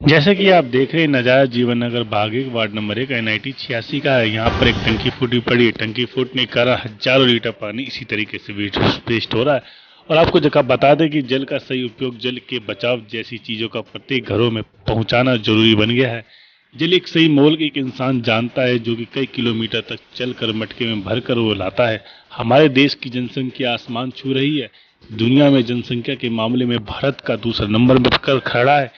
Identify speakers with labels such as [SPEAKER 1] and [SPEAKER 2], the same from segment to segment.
[SPEAKER 1] जैसे कि आप देख रहे हैं नजारा जीवन नगर भागे वार्ड नंबर 1 NIT 86 का है। यहाँ पर एक टंकी फूटी पड़ी है। टंकी फूटने के कारण हजारों लीटर पानी इसी तरीके से वेस्ट हो रहा है। और आपको जगह बता दें कि जल का सही उपयोग, जल के बचाव जैसी चीजों का प्रत्येक घरों में पहुंचाना जरूरी बन गया है। जल एक सही मोल एक इंसान जानता है, जो कि कई किलोमीटर तक चलकर मटके में भरकर वो लाता है। हमारे देश की जनसंख्या आसमान छू रही है। दुनिया में जनसंख्या के मामले में भारत का दूसरा नंबर में कर खड़ा है।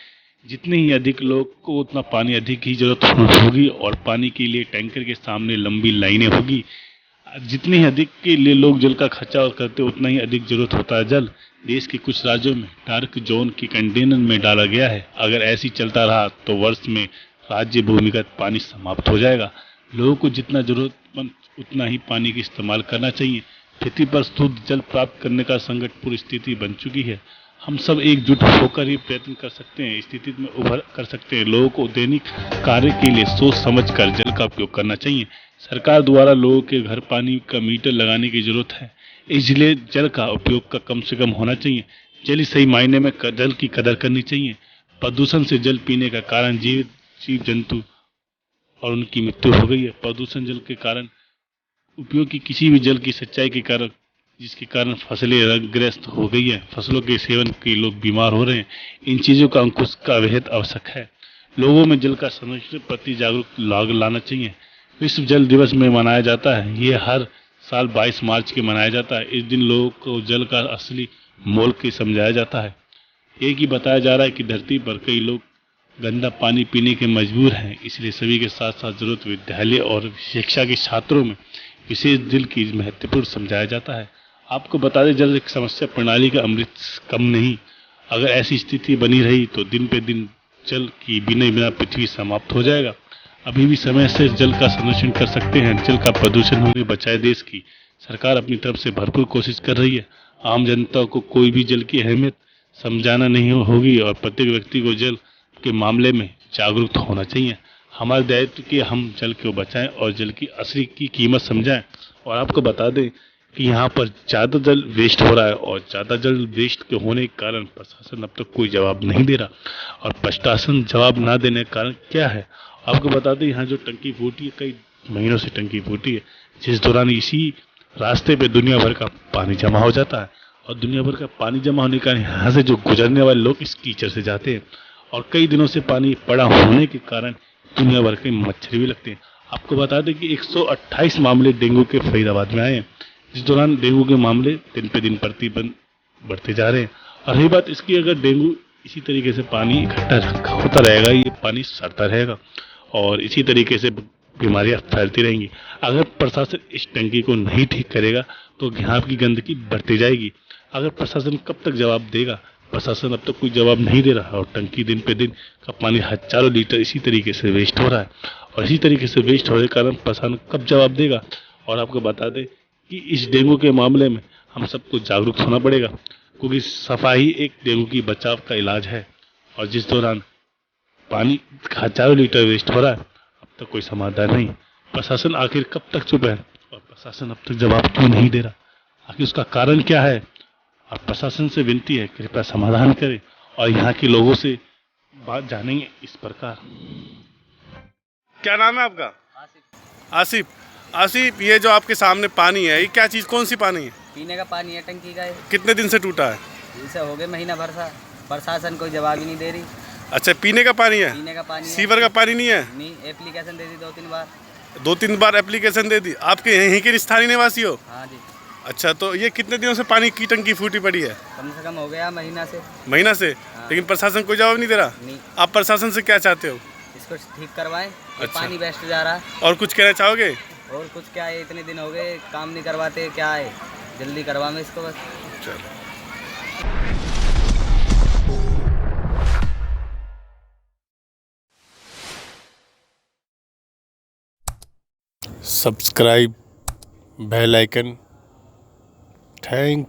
[SPEAKER 1] जितने ही अधिक लोग को उतना पानी अधिक ही जरूरत होगी और पानी के लिए टैंकर के सामने लंबी लाइनें होगी। जितने ही अधिक के लिए लोग जल का खर्चा करते उतना ही अधिक जरूरत होता है जल। देश के कुछ राज्यों में डार्क जोन की कंटेनर में डाला गया है। अगर ऐसी चलता रहा तो वर्ष में राज्य भूमिगत पानी समाप्त हो जाएगा। लोगों को जितना जरूरतमंद उतना ही पानी का इस्तेमाल करना चाहिए। पृथ्वी पर शुद्ध जल प्राप्त करने का संकटपूर्ण स्थिति बन चुकी है। हम सब एकजुट होकर ही प्रयत्न कर सकते हैं, स्थिति में उभर कर सकते हैं। लोगों को दैनिक कार्य के लिए सोच समझ कर जल का उपयोग करना चाहिए। सरकार द्वारा लोगों के घर पानी का मीटर लगाने की जरूरत है, इसलिए जल का उपयोग का कम से कम होना चाहिए। जल ही सही मायने में जल की कदर करनी चाहिए। प्रदूषण से जल पीने का कारण जीव जंतु और उनकी मृत्यु हो गई है। प्रदूषण जल के कारण उपयोग की किसी भी जल की सच्चाई के कारण, जिसके कारण फसलें ऋणग्रस्त हो गई है, फसलों के सेवन के लोग बीमार हो रहे हैं। इन चीजों का अंकुश का बेहद आवश्यक है। लोगों में जल का संरक्षण प्रति जागरूक लाना चाहिए। विश्व जल दिवस में मनाया जाता है। ये हर साल 22 मार्च के मनाया जाता है। इस दिन लोगों को जल का असली मोल के समझाया जाता है। एक ही बताया जा रहा है कि धरती पर कई लोग गंदा पानी पीने के मजबूर हैं, इसलिए सभी के साथ साथ जरूरत विद्यालय और शिक्षा के छात्रों में विशेष जल की महत्वपूर्ण समझाया जाता है। आपको बता दें, जल एक समस्या प्रणाली का अमृत कम नहीं। अगर ऐसी स्थिति बनी रही तो दिन पे दिन जल की बिना पृथ्वी समाप्त हो जाएगा। अभी भी समय से जल का संरक्षण कर सकते हैं। जल का प्रदूषण होने बचाए। देश की सरकार अपनी तरफ से भरपूर कोशिश कर रही है। आम जनता को कोई भी जल की अहमियत समझाना नहीं होगी और प्रत्येक व्यक्ति को जल के मामले में जागरूक होना चाहिए। हमारे दायित्व कि हम जल को बचाएं और जल की असली की कीमत समझाएं। और आपको बता दें कि यहाँ पर ज़्यादा जल वेस्ट हो रहा है और ज़्यादा जल वेस्ट के होने के कारण प्रशासन अब तक कोई जवाब नहीं दे रहा। और प्रशासन जवाब ना देने का कारण क्या है, आपको बता दें, यहाँ जो टंकी फूटी है, कई महीनों से टंकी फूटी है, जिस दौरान इसी रास्ते पे दुनिया भर का पानी जमा हो जाता है। और दुनिया भर का पानी जमा होने के कारण यहाँ से जो गुजरने वाले लोग इस कीचड़ से जाते हैं और कई दिनों से पानी पड़ा होने के कारण दुनिया भर के मच्छर भी लगते हैं। आपको बता दें कि 128 मामले डेंगू के फरीदाबाद में आए हैं, जिस दौरान डेंगू के मामले दिन पे दिन बढ़ते जा रहे हैं। और रही बात इसकी, अगर डेंगू इसी तरीके से पानी इकट्ठा होता रहेगा, ये पानी सड़ता रहेगा और इसी तरीके से बीमारियां फैलती रहेंगी। अगर प्रशासन इस टंकी को नहीं ठीक करेगा तो यहाँ की गंदगी बढ़ती जाएगी। अगर प्रशासन कब तक जवाब देगा? प्रशासन अब तक कोई जवाब नहीं दे रहा और टंकी दिन पे दिन का पानी हजारों लीटर इसी तरीके से वेस्ट हो रहा है। और इसी तरीके से वेस्ट होने के कारण प्रशासन कब जवाब देगा? और आपको बता दें कि इस डेंगू के मामले में हम सबको जागरूक होना पड़ेगा, क्योंकि सफाई एक डेंगू की बचाव का इलाज है। और जिस दौरान पानी हजारों लीटर वेस्ट हो रहा है, अब तक कोई समाधान नहीं। प्रशासन आखिर कब तक चुप है और प्रशासन अब तक जवाब क्यों नहीं दे रहा? आखिर उसका कारण क्या है? और प्रशासन से विनती है, कृपया समाधान करें और यहाँ के लोगों से बात जानेंगे इस प्रकार।
[SPEAKER 2] क्या नाम है आपका? आसिफ। आसिफ, ये जो आपके सामने पानी है, ये क्या चीज़, कौन सी पानी है?
[SPEAKER 3] पीने का पानी है, टंकी का है।
[SPEAKER 2] कितने दिन से टूटा है?
[SPEAKER 3] इसे हो गए महीना भर सा। प्रशासन कोई जवाब ही नहीं दे रही।
[SPEAKER 2] अच्छा, पीने का पानी है?
[SPEAKER 3] पीने का पानी है।
[SPEAKER 2] सीवर का पानी नहीं है?
[SPEAKER 3] नहीं, एप्लीकेशन दे दी 2-3 बार।
[SPEAKER 2] 2-3 बार एप्लीकेशन दे दी। आपके यहीं के स्थानीय निवासी हो?
[SPEAKER 3] हाँ जी।
[SPEAKER 2] अच्छा, तो ये कितने दिनों से पानी की टंकी फूटी पड़ी है?
[SPEAKER 3] कम से कम हो गया महीना से।
[SPEAKER 2] महीना से?
[SPEAKER 3] हाँ।
[SPEAKER 2] लेकिन प्रशासन कोई जवाब नहीं दे रहा?
[SPEAKER 3] नहीं।
[SPEAKER 2] आप प्रशासन से क्या चाहते हो?
[SPEAKER 3] इसको ठीक करवाएं। ये
[SPEAKER 2] अच्छा।
[SPEAKER 3] पानी वेस्ट जा रहा है।
[SPEAKER 2] और कुछ कहना चाहोगे?
[SPEAKER 3] और कुछ क्या है, इतने दिन हो गए काम नहीं करवाते, क्या है, जल्दी करवाएं इसको बस।
[SPEAKER 2] चलो। Subscribe, bell icon. Thank you.